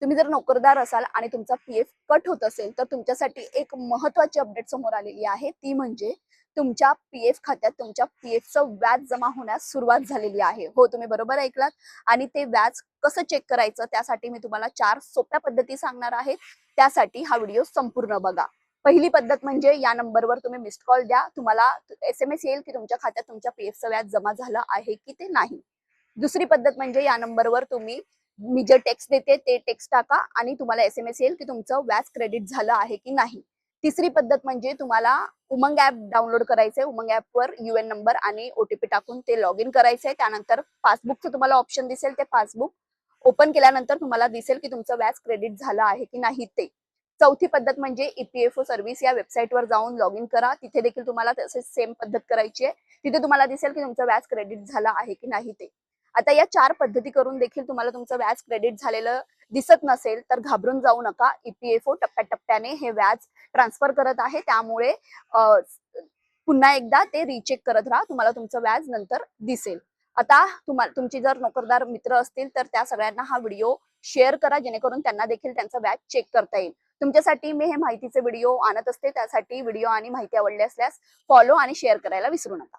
तुम्ही जर नोकरदार असाल आणि तुमचा पीएफ कट होत असेल तर तुमच्यासाठी एक महत्त्वाची अपडेट समोर आलेली आहे, ती म्हणजे तुमच्या पीएफ खात्यात तुमच्या पीएफचं व्याज जमा होण्यास सुरुवात झालेली आहे. हो, तुम्ही बरोबर ऐकलात. आणि ते व्याज कसं चेक करायचं त्यासाठी मी तुम्हाला 4 सोप्या पद्धती सांगणार आहे. त्यासाठी हा व्हिडिओ संपूर्ण बघा. पहिली पद्धत म्हणजे या नंबरवर तुम्ही मिस्ड कॉल द्या. तुम्हाला एसएमएस येईल की तुमच्या खात्यात तुमच्या पीएफचं व्याज जमा झालं आहे की ते नाही. दुसरी पद्धत म्हणजे या नंबरवर तुम्ही मी जे टेक्स्ट देते ते टेक्स्ट टाका आणि तुम्हाला एसएमएस येईल की तुमचं व्याज क्रेडिट झालं आहे की नाही. तिसरी पद्धत म्हणजे तुम्हाला उमंग ऍप डाउनलोड करायचंय. उमंग ऍपवर यूएन नंबर आणि ओटीपी टाकून ते लॉग इन करायचंय. त्यानंतर पासबुकचं तुम्हाला ऑप्शन दिसेल, ते पासबुक ओपन केल्यानंतर तुम्हाला दिसेल की तुमचं व्याज क्रेडिट झालं आहे की नाही ते. चौथी पद्धत म्हणजे ईपीएफओ सर्व्हिस या वेबसाईटवर जाऊन लॉग इन करा. तिथे देखील तुम्हाला तसेच सेम पद्धत करायची आहे. तिथे तुम्हाला दिसेल की तुमचं व्याज क्रेडिट झालं आहे की नाही ते. आता या 4 पद्धती करून देखील तुम्हाला तुमचं व्याज क्रेडिट झालेलं दिसत नसेल तर घाबरून जाऊ नका. ईपीएफओ टप्प्याटप्प्याने हे व्याज ट्रान्सफर करत आहे. त्यामुळे पुन्हा एकदा ते रिचेक करत राहा. तुम्हाला तुमचं व्याज नंतर दिसेल. आता तुम्हाला तुमची जर नोकरदार मित्र असतील तर त्या सगळ्यांना हा व्हिडिओ शेअर करा, जेणेकरून त्यांना देखील त्यांचं व्याज चेक करता येईल. तुमच्यासाठी मी हे माहितीचे व्हिडिओ आणत असते. त्यासाठी व्हिडिओ आणि माहिती आवडली असल्यास फॉलो आणि शेअर करायला विसरू नका.